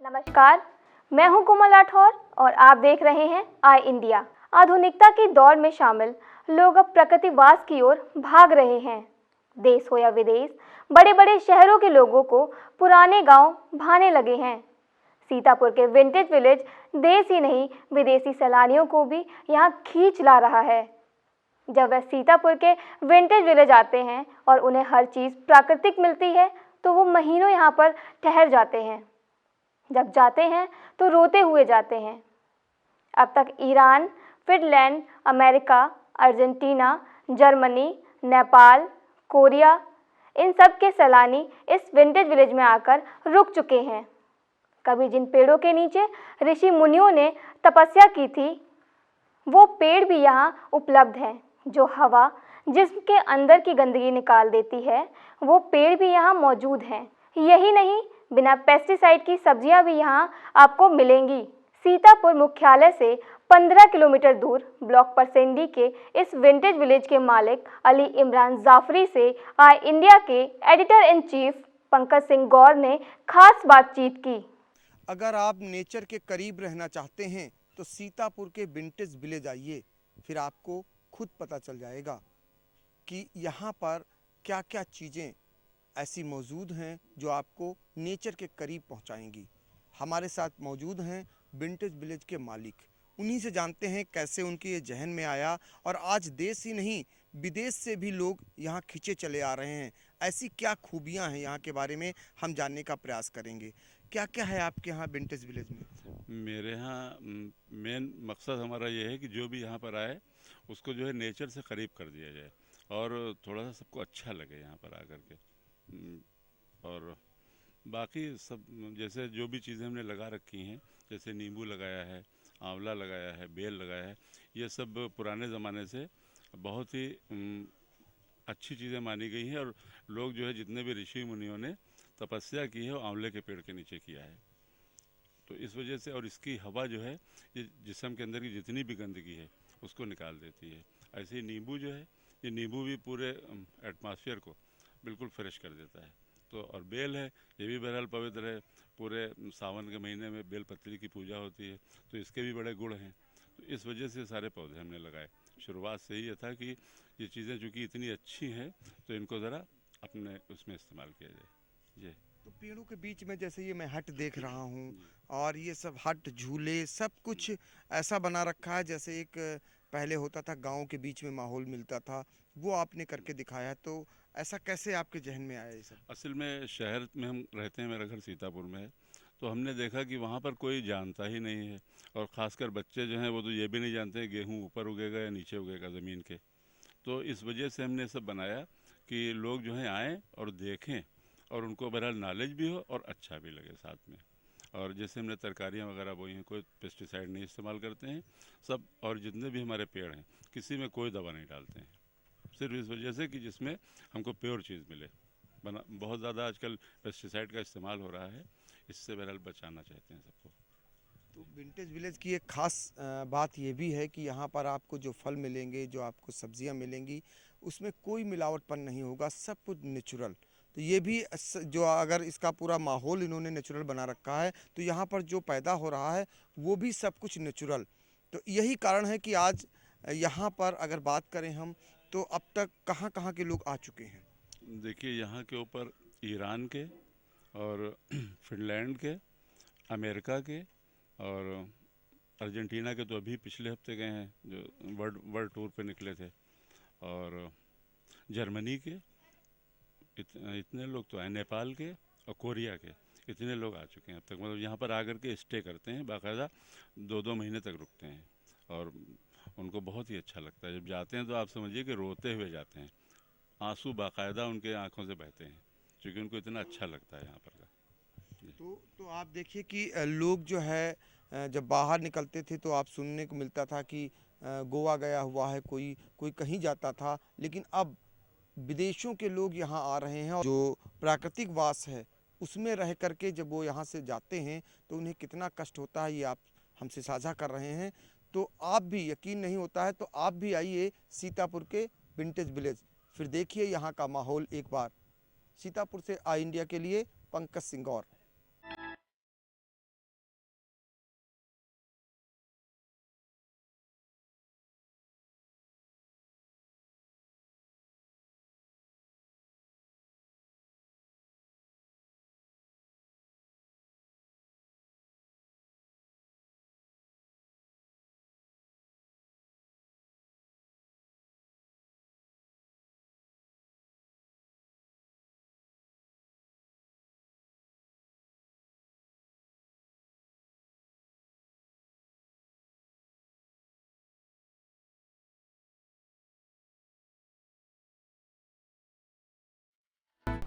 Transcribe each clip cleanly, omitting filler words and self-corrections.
नमस्कार, मैं हूं कोमल राठौर और आप देख रहे हैं आई इंडिया। आधुनिकता की दौड़ में शामिल लोग अब प्रकृतिवास की ओर भाग रहे हैं। देश हो या विदेश, बड़े बड़े शहरों के लोगों को पुराने गांव भाने लगे हैं। सीतापुर के विंटेज विलेज देश ही नहीं, विदेशी सैलानियों को भी यहां खींच ला रहा है। जब वे सीतापुर के विंटेज विलेज आते हैं और उन्हें हर चीज़ प्राकृतिक मिलती है, तो वो महीनों यहाँ पर ठहर जाते हैं। जब जाते हैं तो रोते हुए जाते हैं। अब तक Iran, Finland, America, Argentina, Germany, Nepal, Korea, इन सब के सैलानी इस विंटेज विलेज में आकर रुक चुके हैं। कभी जिन पेड़ों के नीचे ऋषि मुनियों ने तपस्या की थी, वो पेड़ भी यहाँ उपलब्ध हैं। जो हवा जिस्म के अंदर की गंदगी निकाल देती है, वो पेड़ भी यहाँ मौजूद हैं। यही नहीं, बिना पेस्टिसाइड की सब्जियां भी यहाँ आपको मिलेंगी। सीतापुर मुख्यालय से 15 किलोमीटर दूर ब्लॉक परसेंडी के इस विंटेज विलेज के मालिक अली इमरान जाफरी से आई इंडिया के editor in chief Pankaj Singh Gaur ने खास बातचीत की। अगर आप नेचर के करीब रहना चाहते हैं तो सीतापुर के विंटेज विलेज आइए, फिर आपको खुद पता चल जाएगा कि यहाँ पर क्या क्या चीज़ें ऐसी मौजूद हैं जो आपको नेचर के करीब पहुँचाएंगी। हमारे साथ मौजूद हैं विंटेज विलेज के मालिक। उन्हीं से जानते हैं कैसे उनके ये जहन में आया और आज देश ही नहीं, विदेश से भी लोग यहाँ खींचे चले आ रहे हैं। ऐसी क्या खूबियाँ हैं यहाँ के बारे में हम जानने का प्रयास करेंगे। क्या क्या है आपके यहाँ विंटेज विलेज में? मेरे यहाँ मेन मकसद हमारा ये है कि जो भी यहाँ पर आए उसको जो है नेचर से करीब कर दिया जाए और थोड़ा सा सबको अच्छा लगे यहाँ पर आकर के। और बाकी सब जैसे जो भी चीज़ें हमने लगा रखी हैं, जैसे नींबू लगाया है, आंवला लगाया है, बेल लगाया है, ये सब पुराने ज़माने से बहुत ही अच्छी चीज़ें मानी गई हैं और लोग जो है जितने भी ऋषि मुनियों ने तपस्या की है वो आंवले के पेड़ के नीचे किया है। तो इस वजह से और इसकी हवा जो है ये जिस्म के अंदर की जितनी भी गंदगी है उसको निकाल देती है। ऐसे ही नींबू जो है, ये नींबू भी पूरे एटमॉस्फेयर को बिल्कुल फ्रेश कर देता है। तो और बेल है, ये भी बहरहाल पवित्र है। पूरे सावन के महीने में बेल पत्री की पूजा होती है, तो इसके भी बड़े गुण हैं। तो इस वजह से सारे पौधे हमने लगाए। शुरुआत से ही ये था कि ये चीज़ें चूँकि इतनी अच्छी हैं तो इनको ज़रा अपने उसमें इस्तेमाल किया जाए। जी। तो पेड़ों के बीच में जैसे ये मैं हट देख रहा हूँ और ये सब हट, झूले, सब कुछ ऐसा बना रखा है जैसे एक पहले होता था गाँव के बीच में माहौल मिलता था, वो आपने करके दिखाया है। तो ऐसा कैसे आपके जहन में आया ये सब? असल में शहर में हम रहते हैं, मेरा घर सीतापुर में है, तो हमने देखा कि वहाँ पर कोई जानता ही नहीं है और ख़ासकर बच्चे जो हैं वो तो ये भी नहीं जानते गेहूँ ऊपर उगेगा या नीचे उगेगा ज़मीन के। तो इस वजह से हमने सब बनाया कि लोग जो हैं आएँ और देखें और उनको बहरहाल नॉलेज भी हो और अच्छा भी लगे साथ में। और जैसे हमने तरकारियाँ वगैरह बोई हैं, कोई पेस्टिसाइड नहीं इस्तेमाल करते हैं सब, और जितने भी हमारे पेड़ हैं किसी में कोई दवा नहीं डालते हैं, सिर्फ इस वजह से कि जिसमें हमको प्योर चीज़ मिले। बना बहुत ज़्यादा आजकल पेस्टिसाइड का इस्तेमाल हो रहा है, इससे बहरहाल बचाना चाहते हैं सबको। तो विंटेज विलेज की एक खास बात ये भी है कि यहाँ पर आपको जो फल मिलेंगे, जो आपको सब्जियाँ मिलेंगी, उसमें कोई मिलावटपन नहीं होगा, सब कुछ नेचुरल। तो ये भी जो अगर इसका पूरा माहौल इन्होंने नेचुरल बना रखा है तो यहाँ पर जो पैदा हो रहा है वो भी सब कुछ नेचुरल। तो यही कारण है कि आज यहाँ पर अगर बात करें हम तो अब तक कहाँ कहाँ के लोग आ चुके हैं। देखिए यहाँ के ऊपर ईरान के और फिनलैंड के, अमेरिका के और अर्जेंटीना के तो अभी पिछले हफ्ते गए हैं जो वर्ल्ड टूर पे निकले थे, और जर्मनी के इतने लोग तो हैं, नेपाल के और कोरिया के इतने लोग आ चुके हैं अब तक। मतलब यहाँ पर आकर के स्टे करते हैं, बाकायदा 2-2 महीने तक रुकते हैं और उनको बहुत ही अच्छा लगता है। जब जाते हैं तो आप समझिए कि रोते हुए जाते हैं, आंसू बाकायदा उनके आंखों से बहते हैं क्योंकि उनको इतना अच्छा लगता है यहाँ पर का। तो आप देखिए कि लोग जो है जब बाहर निकलते थे तो आप सुनने को मिलता था कि गोवा गया हुआ है, कोई कोई कहीं जाता था, लेकिन अब विदेशों के लोग यहाँ आ रहे हैं और जो प्राकृतिक वास है उसमें रह करके जब वो यहाँ से जाते हैं तो उन्हें कितना कष्ट होता है, ये आप हमसे साझा कर रहे हैं। तो आप भी, यकीन नहीं होता है तो आप भी आइए सीतापुर के विंटेज विलेज, फिर देखिए यहाँ का माहौल एक बार। सीतापुर से आई इंडिया के लिए पंकज सिंह गौर।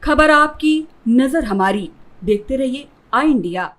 खबर आपकी, नजर हमारी। देखते रहिए आई इंडिया।